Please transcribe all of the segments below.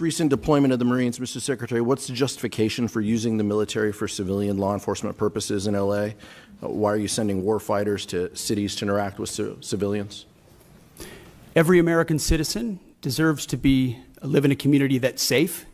Recent deployment of the Marines, Mr. Secretary, what's the justification for using the military for civilian law enforcement purposes in L.A.? Why are you sending war fighters to cities to interact with civilians? Every American citizen deserves to live in a community that's safe,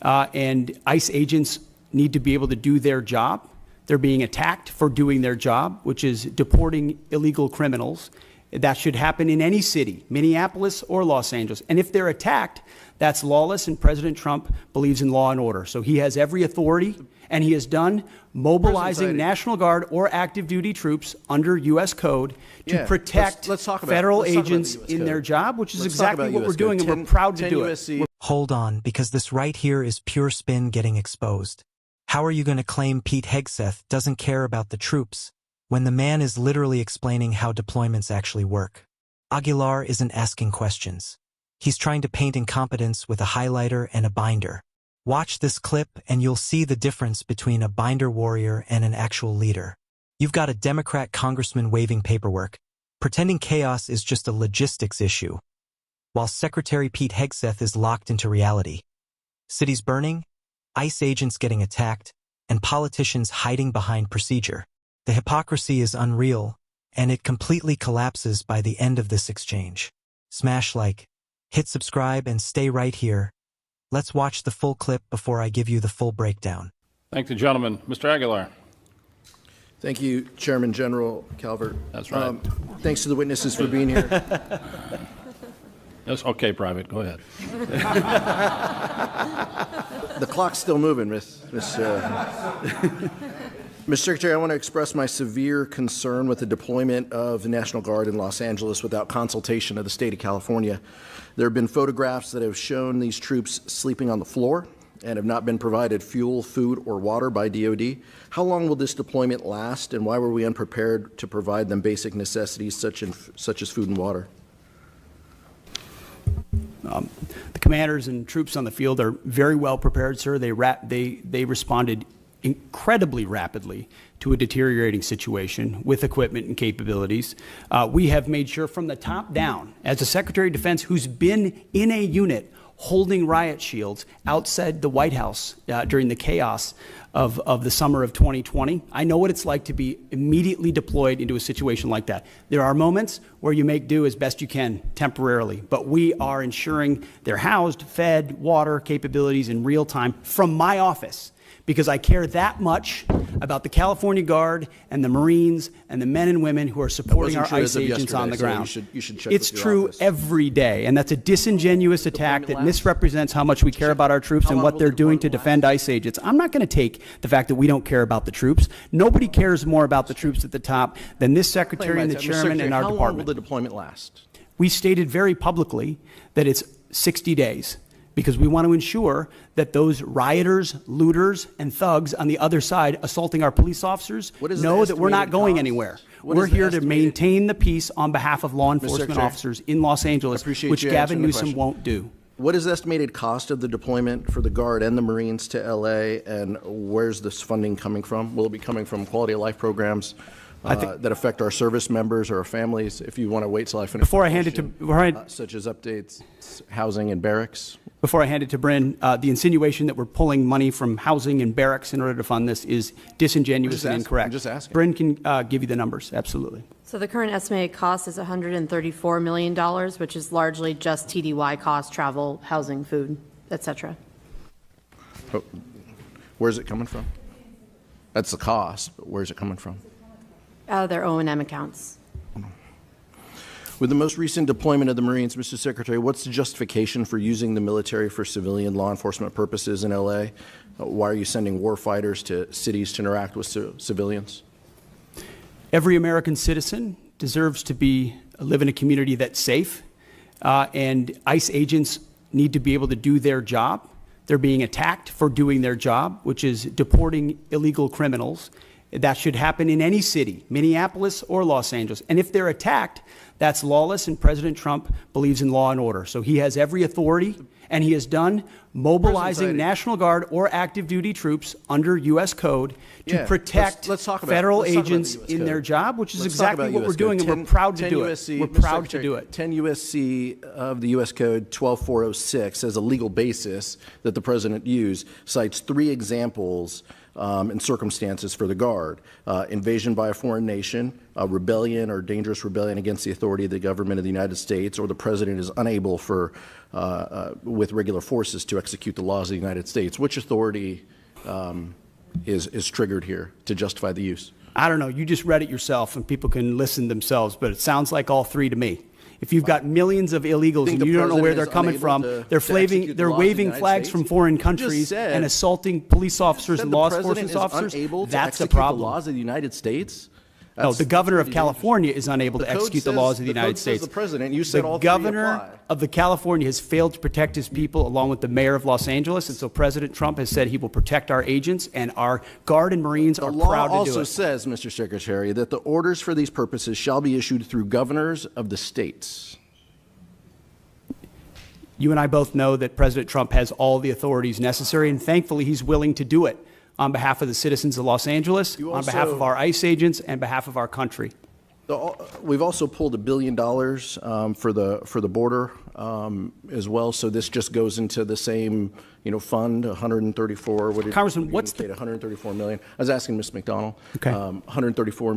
and ICE agents need to be able to do their job. They're being attacked for doing their job, which is deporting illegal criminals. That should happen in any city, Minneapolis or Los Angeles. And if they're attacked, that's lawless, and President Trump believes in law and order. So he has every authority, and he has done mobilizing National Guard or active duty troops under U.S. code to protect federal agents in their job, which is exactly what we're doing, and we're proud to do it. Hold on, because this right here is pure spin getting exposed. How are you going to claim Pete Hegseth doesn't care about the troops when the man is literally explaining how deployments actually work? Aguilar isn't asking questions. He's trying to paint incompetence with a highlighter and a binder. Watch this clip and you'll see the difference between a binder warrior and an actual leader. You've got a Democrat congressman waving paperwork, pretending chaos is just a logistics issue, while Secretary Pete Hegseth is locked into reality. Cities burning, ICE agents getting attacked, and politicians hiding behind procedure. The hypocrisy is unreal, and it completely collapses by the end of this exchange. Smash like, hit subscribe, and stay right here. Let's watch the full clip before I give you the full breakdown. Thank the gentleman. Mr. Aguilar. Thank you, Chairman General Calvert. That's right. Thanks to the witnesses for being here. That's okay, Private. Go ahead. The clock's still moving, Mr. Secretary, I want to express my severe concern with the deployment of the National Guard in Los Angeles without consultation of the state of California. There have been photographs that have shown these troops sleeping on the floor and have not been provided fuel, food, or water by DOD. How long will this deployment last, and why were we unprepared to provide them basic necessities such as food and water? The commanders and troops on the field are very well prepared, sir. They responded incredibly rapidly to a deteriorating situation with equipment and capabilities. We have made sure from the top down, as a Secretary of Defense who's been in a unit holding riot shields outside the White House during the chaos of the summer of 2020. I know what it's like to be immediately deployed into a situation like that. There are moments where you make do as best you can temporarily, but we are ensuring they're housed, fed, water capabilities in real time from my office, because I care that much about the California Guard and the Marines and the men and women who are supporting our ICE agents on the ground. You should check it's with your true office. Every day, and that's a disingenuous attack that misrepresents how much we care about our troops and what they're doing to defend ICE agents. I'm not going to take the fact that we don't care about the troops. Nobody cares more about the troops at the top than this Secretary and the Chairman and our department. How long will the deployment last? We stated very publicly that it's 60 days. Because we want to ensure that those rioters, looters, and thugs on the other side assaulting our police officers know that we're not going anywhere. We're here to maintain the peace on behalf of law enforcement officers in Los Angeles, which Gavin Newsom won't do. What is the estimated cost of the deployment for the Guard and the Marines to L.A., and where's this funding coming from? Will it be coming from quality of life programs that affect our service members or our families? If you want to wait till I finish. Before I hand it to such as updates, housing and barracks. Before I hand it to Bryn, the insinuation that we're pulling money from housing and barracks in order to fund this is disingenuous and incorrect. I'm just asking. Bryn can give you the numbers. Absolutely. So the current estimated cost is $134 million, which is largely just TDY costs, travel, housing, food, etc. Oh, where's it coming from? That's the cost, but where's it coming from? Out of their O&M accounts. With the most recent deployment of the Marines, Mr. Secretary, what's the justification for using the military for civilian law enforcement purposes in L.A.? Why are you sending war fighters to cities to interact with civilians? Every American citizen deserves to live in a community that's safe, and ICE agents need to be able to do their job. They're being attacked for doing their job, which is deporting illegal criminals. That should happen in any city, Minneapolis or Los Angeles. And if they're attacked, That's lawless, and President Trump believes in law and order. So he has every authority, and he has done mobilizing National Guard or active duty troops under U.S. code to protect federal agents in their job, which is exactly what we're doing, and we're proud to do it. We're proud to do it. 10 U.S.C. of the U.S. Code 12406 as a legal basis that the president used cites 3 examples and circumstances for the Guard: invasion by a foreign nation, rebellion or dangerous rebellion against the authority of the government of the United States, or the president is unable with regular forces to execute the laws of the United States. Which authority is triggered here to justify the use? I don't know. You just read it yourself, and people can listen themselves, but it sounds like all 3 to me. If you've got millions of illegals and you don't know where they're coming from, they're waving flags from foreign countries and assaulting police officers and law enforcement officers, that's a problem. The laws of the United States? No, the governor of California is unable to execute the laws of the United States. The president, you said all 3 governor of the California has failed to protect his people, along with the mayor of Los Angeles, and so President Trump has said he will protect our agents, and our Guard and Marines are proud to do it. The law also says, Mr. Secretary, that the orders for these purposes shall be issued through governors of the states. You and I both know that President Trump has all the authorities necessary, and thankfully he's willing to do it on behalf of the citizens of Los Angeles, on behalf of our ICE agents, and behalf of our country. We've also pulled $1 billion for the border as well. So this just goes into the same fund, 134. What did Congressman, what's the 134 million? I was asking Ms. McDonald. Okay. 134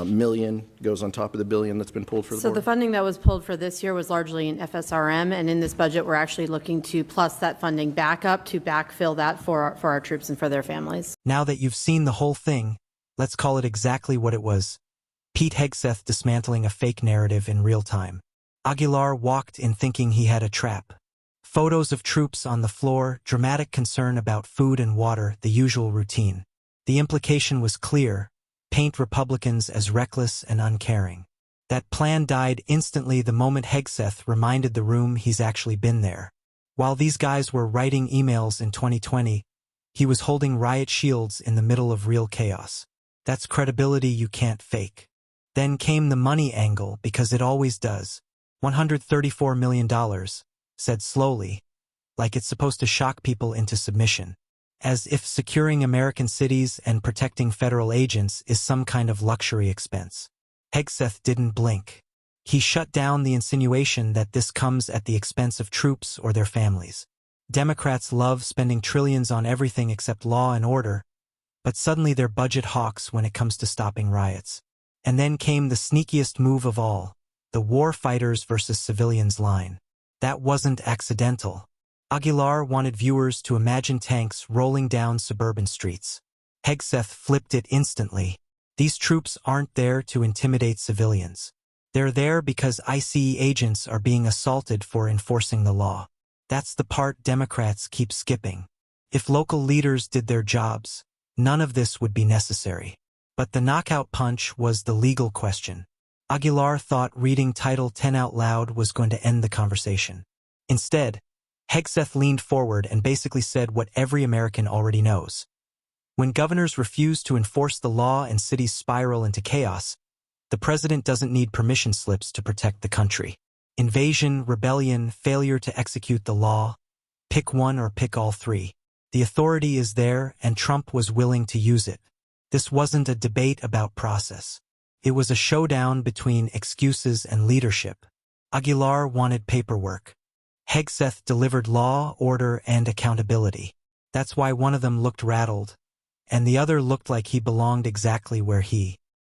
million goes on top of the billion that's been pulled for the So border. the funding that was pulled for this year was largely in FSRM, and in this budget, we're actually looking to plus that funding back up to backfill that for our troops and for their families. Now that you've seen the whole thing, let's call it exactly what it was. Pete Hegseth dismantling a fake narrative in real time. Aguilar walked in thinking he had a trap. Photos of troops on the floor, dramatic concern about food and water, the usual routine. The implication was clear: paint Republicans as reckless and uncaring. That plan died instantly the moment Hegseth reminded the room he's actually been there. While these guys were writing emails in 2020, he was holding riot shields in the middle of real chaos. That's credibility you can't fake. Then came the money angle, because it always does. $134 million, said slowly, like it's supposed to shock people into submission. As if securing American cities and protecting federal agents is some kind of luxury expense. Hegseth didn't blink. He shut down the insinuation that this comes at the expense of troops or their families. Democrats love spending trillions on everything except law and order, but suddenly they're budget hawks when it comes to stopping riots. And then came the sneakiest move of all, the war fighters versus civilians line. That wasn't accidental. Aguilar wanted viewers to imagine tanks rolling down suburban streets. Hegseth flipped it instantly. These troops aren't there to intimidate civilians. They're there because ICE agents are being assaulted for enforcing the law. That's the part Democrats keep skipping. If local leaders did their jobs, none of this would be necessary. But the knockout punch was the legal question. Aguilar thought reading Title 10 out loud was going to end the conversation. Instead, Hegseth leaned forward and basically said what every American already knows. When governors refuse to enforce the law and cities spiral into chaos, the president doesn't need permission slips to protect the country. Invasion, rebellion, failure to execute the law, pick one or pick all 3. The authority is there, and Trump was willing to use it. This wasn't a debate about process. It was a showdown between excuses and leadership. Aguilar wanted paperwork. Hegseth delivered law, order, and accountability. That's why one of them looked rattled, and the other looked like he belonged exactly where he